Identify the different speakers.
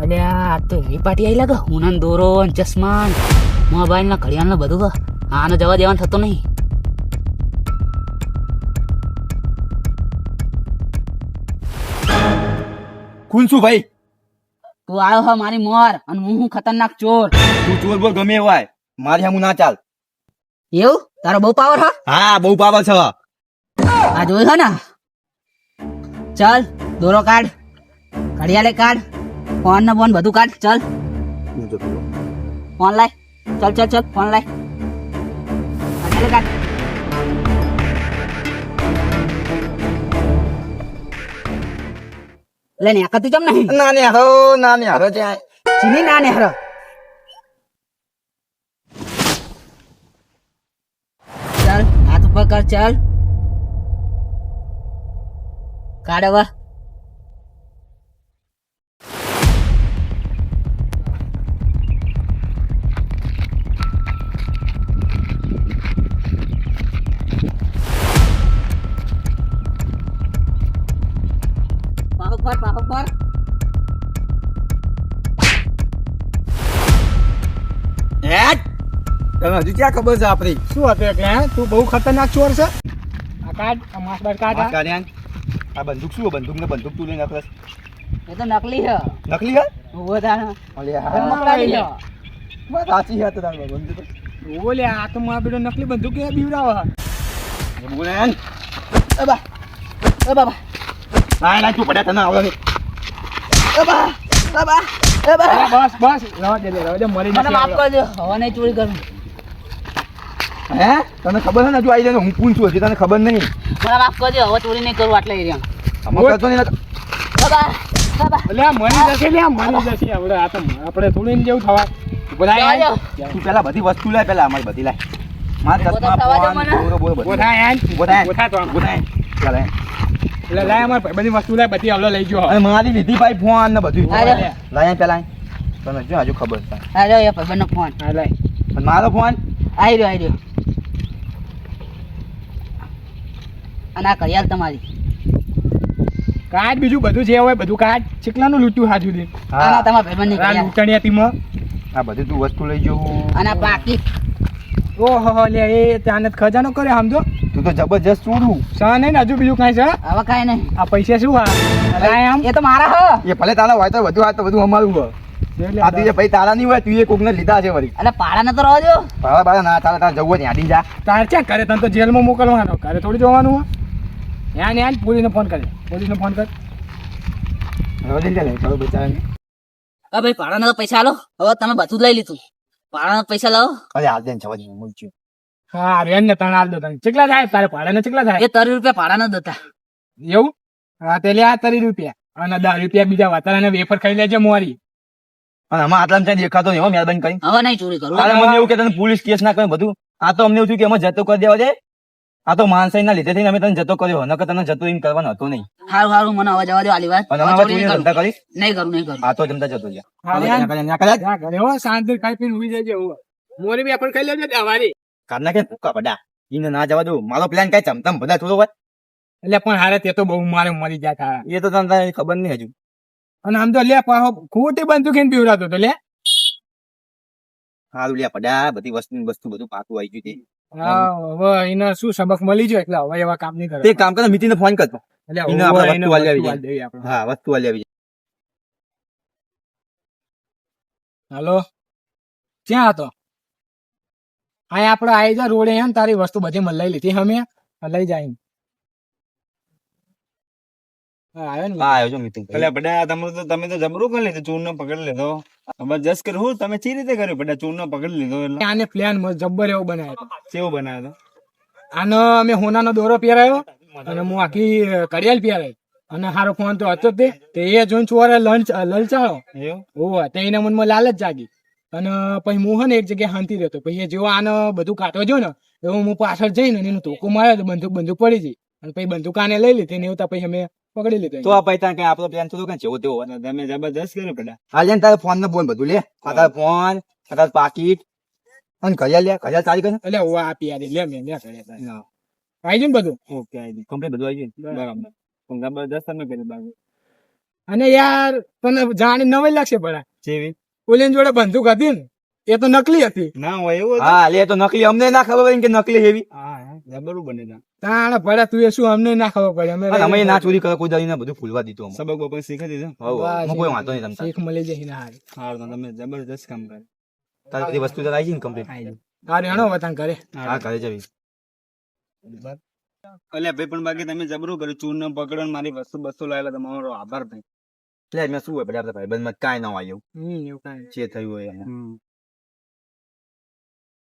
Speaker 1: અલ્યા તો એવી પાર્ટી આવી લાગે હુનન દોરો ને ચશ્મા મોબાઈલ ના ઘડિયાળ ને બધું આને જવા દેવાનું થતો નહીં.
Speaker 2: કોણ છું ભાઈ?
Speaker 1: તું આવ્યો હ મારી મોર અને હું ખતરનાક ચોર.
Speaker 2: તું ચોર બોલ ગમે એવો હોય, મારી સામું ના ચાલ.
Speaker 1: એવું તારો બહુ પાવર હ?
Speaker 2: હા બહુ પાવર છે.
Speaker 1: આ જોયું હે ને? ચાલ દોરો કાઢ, ઘડિયાળે કાઢ, ફોન ને બોન બધું કાઢ. ચાલ ફોન લાય, ચાલ ચાલ ચાલ ફોન લાય, ઘડિયાળે કાઢ. લે ને આકતી જમ નહીં
Speaker 2: ના ને હારો ત્યાં
Speaker 1: ચીની ના ને હરો. ચાલ હાથ ઉપર કર. ચાલ કાઢ હવે. પાહો પર પાહો પર.
Speaker 2: તને હજુ ક્યાં ખબર છે આપડી?
Speaker 3: શું હતું એટલે હે? તું બહુ ખતરનાક ચોર છે. આ કાઢ, આ માસ બાર કાઢ.
Speaker 2: વાત કાઢ્યા ને. આ બંદૂક શું? બંદૂક ને બંદૂક તું લઈને આપડે
Speaker 1: એ તો નકલી છે.
Speaker 2: નકલી હે?
Speaker 1: ઉભો થા.
Speaker 2: અલ્યા
Speaker 1: નકલી છે.
Speaker 2: વાત સાચી છે. તો તારી બંદૂક
Speaker 3: ઓલે આ તો મારા બેટો નકલી બંદૂક કે બીવરાવે.
Speaker 2: બોલે
Speaker 1: એ બા એ બાબા
Speaker 2: લાય લાય તું પડ્યા તને આવડે
Speaker 1: એ બા બાબા એ બા.
Speaker 3: અરે બસ બસ રવા દે મરી
Speaker 1: મને માફ
Speaker 3: નથી.
Speaker 1: કરજો, હવે નહીં ચોરી કરું.
Speaker 2: હે? તને ખબર છે ને હજુ આવી જાય હું કોણ છું હજી તને ખબર નહીં.
Speaker 1: મને માફ કરજો, હવે ચોરી નહીં કરું આટલા એરિયા.
Speaker 2: અમે કરતો નહીં.
Speaker 1: બાબા બાબા
Speaker 3: એટલે આ મરી જશે લે, આ મરી જશે આપણે. આ તો આપણે થોડીને જેવું થવા.
Speaker 1: જવા
Speaker 2: તું પેલા બધી વસ્તુ લાય, પેલા અમારી બધી લાય. માર
Speaker 1: ઉભો તો
Speaker 2: ચશ્મા
Speaker 1: થવા દો
Speaker 2: ફોન
Speaker 1: મને.
Speaker 2: બોરો બોરો બધું.
Speaker 3: ગોઠા યાર
Speaker 2: ગોઠા
Speaker 3: તો
Speaker 2: ગોઠા ચાલ હે.
Speaker 3: એટલે લાય અમાર બધી વસ્તુ લાય, બધી આવલો લઈ ગયો.
Speaker 2: અને મારી લીધી ભાઈ ફોન ને બધું
Speaker 1: હા, લે.
Speaker 2: લાય પેલા તને જો હજુ ખબર છે.
Speaker 1: હા રહ્યો એ ભાઈબંધનો ફોન
Speaker 3: હા લાય.
Speaker 2: અને મારો ફોન
Speaker 1: આવી રહ્યો. અને આ ઘડિયાળ તમારી.
Speaker 3: કાઢ બીજું બધું જે હોય બધું કાઢ. ચીકલાનું લૂંટ્યું હાથ સુધી.
Speaker 1: આના તમારા ભાઈબંધની
Speaker 3: આ
Speaker 1: ઘડિયાળ.
Speaker 3: લૂંટણીયા તીમાં.
Speaker 2: આ બધી તું વસ્તુ લઈ જવું.
Speaker 1: અને આ પાકીટ.
Speaker 3: ઓહો લે એ ત્યાં ખજાનો કરે સમજો.
Speaker 2: તું તો જબરજસ્ત ચોરું.
Speaker 3: સા નહીં ને હજુ બીજું કાંઈ છે?
Speaker 1: હવે કાંઈ નહીં.
Speaker 3: આ પૈસા શું હા લાય આમ.
Speaker 1: એ તો મારા હ.
Speaker 2: એ ભલે તારા હોય તો બધું આ તો બધું અમારું હોય. આ તું જે ભાઈ તારા નહીં હોય તું એ કોકને લીધા છે વળી.
Speaker 1: એટલે પાડાને તો રહો જો.
Speaker 2: તારા બારા ના તારા તારા જવું હોય ત્યાં આડી જા.
Speaker 3: તાર ક્યાં કરે? તને તો જેલમાં મોકલવાનો, ઘરે થોડી જવાનું હોય. યાન યાન પોલીસને ફોન કરે, પોલીસને ફોન કર.
Speaker 2: હવે લઈ લે ચાલો બચારાને.
Speaker 1: હવે ભાઈ પાડાના તો પૈસા આલો. હવે તમે બધું જ લઈ લીધું. પાડાના પૈસા લાવો.
Speaker 2: અરે હાલ દે ને જવા દે મૂક્યું.
Speaker 3: હા રેન ને તને હાલ દો તને. કેટલા થાય તારે ભાડાને કેટલા થાય?
Speaker 1: એ 30 રૂપિયા પાડાના જ હતા.
Speaker 3: એવું? હા તે લે આ 30 રૂપિયા અને 10 રૂપિયા બીજા વાતારાને વેફર ખાઈ લેજે મોરી.
Speaker 2: અને આમાં આટલા ત્યાં દેખાતો નહીં હો મહેરબાની કરી.
Speaker 1: હવે નહીં ચોરી કરું.
Speaker 2: તારે મને એવું કે તને પોલીસ કેસ ના કરે બધું. આ તો અમને એવું થયું કે અમે જતો કરી દેવા દે. આ તો માનસાઈ ના લીધે થઈને અમે તને જતો કર્યો, નકર તને જતો એમ કરવાનો હતો નહીં.
Speaker 1: હારું હારું મને હવે જવા દો આલી વાત.
Speaker 2: અને
Speaker 1: હવે
Speaker 2: અમે
Speaker 1: ચોરી નહીં
Speaker 2: ધંધા
Speaker 1: કરું.
Speaker 2: કરીશ.
Speaker 1: નહીં કરું નહીં કરું.
Speaker 2: આ તો જમતા જતો રહ્યા.
Speaker 3: હા,
Speaker 2: હવે
Speaker 3: યાર.
Speaker 2: ત્યાં કરે.
Speaker 3: જા ઘરે હો શાંતિ ખાઈ પીને ઉઈ જજે. મોરી વેફર ખાઈ લેજે દવારી.
Speaker 2: કારના કે ભૂકા પડા એને ના જવા દઉં. મારો પ્લાન કઈ ચમતમ બધા થોડો હોય.
Speaker 3: એટલે પણ હારે તે તો બહુ મારે મરી જાય તારા.
Speaker 2: એ તો તને ખબર નહીં હજુ.
Speaker 3: અને આમ તો લે પાહો ખોટી બંદૂક એને પીવડાતો તો લે.
Speaker 2: હારું લ્યા પડા બધી વસ્તુ બધું પાકું આવી ગયું છે.
Speaker 3: હા હવે એને શું સબક મળી જાય એટલે હવે એવા કામ નહીં કરે.
Speaker 2: તે એક કામ કર મિતિને ફોન કરતો.
Speaker 3: એટલે
Speaker 2: એને
Speaker 3: હવે
Speaker 2: આપણે
Speaker 3: એને
Speaker 2: વસ્તુ આલી
Speaker 3: વસ્તુ
Speaker 2: આવી
Speaker 3: આલી દઈએ આપણે.
Speaker 2: હા વસ્તુ આલી આવી
Speaker 3: હાલો ક્યાં હતો? હા આપડે આવી જા રોડે એમ તારી વસ્તુ બધી મને લઈ લીધી અમે લઈ જાય. હા આવ્યો ને.
Speaker 2: હા આવ્યો છો મિતિન.
Speaker 4: એટલે બધા તમે તો જબરું કરી લીધું, ચૂરનો પકડી લીધો. જબરજસ્ત કર્યું. તમે ચી રીતે કર્યું? બધા ચૂરનો પકડી લીધો એટલે
Speaker 3: આને પ્લાન જબ્બર એવો બનાવ્યો.
Speaker 4: કેવું બનાવ્યો?
Speaker 3: આનો અમે હોનાનો દોરો પહેરાયો અને હું આખી કડિયાલ પહેરાય અને હારો ફોન તો હતો જ તે એ જોઈને ચોરે લલચાયો.
Speaker 4: એવું?
Speaker 3: ઓહ તે એના મનમાં લાલચ જાગી અને પછી હું હે ને એક જગ્યાએ શાંતિ રહેતો. પછી એ જેવો આને બધું કાઢવા જો ને એવું હું પાછળ જઈને એનું ધોકો માર્યો તો બંદૂક પડી ગઈ અને પછી બંદૂક આને લઈ લીધી ને એવું પછી અમે પકડી લીધો.
Speaker 2: તો આ પૈસા કઈ આપણો પ્લાન થોડો કઈ જેવો તેવો હોય.
Speaker 4: અને તમે જબરજસ્ત કર્યું બધા.
Speaker 2: હાલ ને તારે ફોન ને બોલ બધું લે. આ તારો ફોન આ તારું પાકીટ અને ઘડિયાળ લે. ઘડિયાળ સારી કરે.
Speaker 3: એટલે હું આપી યાર લે મેં લે કરે આવી ગયું ને બધું.
Speaker 4: ઓકે આવી ગયું. કમ્પ્લીટ બધું આવી ગયું. બરાબર. જબરજસ્ત તમે કર્યું બાકી.
Speaker 3: અને યાર તને જાણી નવાઈ લાગશે પડા
Speaker 4: જેવી
Speaker 3: ઓલી જોડે બંદૂક હતી ને એ તો નકલી હતી.
Speaker 4: ના હોય એવું હતું?
Speaker 2: હા લે તો નકલી અમને ના ખબર હોય કે નકલી હેવી
Speaker 4: હા જબરું બને તા.
Speaker 3: તાણે પડા તું એ શું અમને ના ખબર પડે અમે
Speaker 2: અમે ના ચોરી કરે કોઈ દાડી ના બધું ખુલવા દીધું અમે.
Speaker 4: સબક બબક શીખી દીધું.
Speaker 2: હવ,
Speaker 3: બસ
Speaker 2: હું કોઈ વાંધો નહીં તમતાર.
Speaker 3: શીખ મળી જાય ને હારી.
Speaker 4: હારું તો તમે જબરદસ્ત કામ કરે.
Speaker 2: તારી બધી વસ્તુ તો આવી ગઈ ને complete?
Speaker 3: હારી હણો વતન કરે.
Speaker 2: હા ઘરે જવી.
Speaker 4: અલ્યા ભાઈ પણ બાકી તમે જબરું કર્યું ચૂન ને પકડો ને મારી વસ્તુ બસ્તુ લાવેલા તમારો આભાર ભાઈ.
Speaker 2: એટલે મેં શું હોય બધા ભાઈ બંધ કાંઈ ના હોય એવું
Speaker 3: એવું કાંઈ
Speaker 2: જે થયું હોય એને.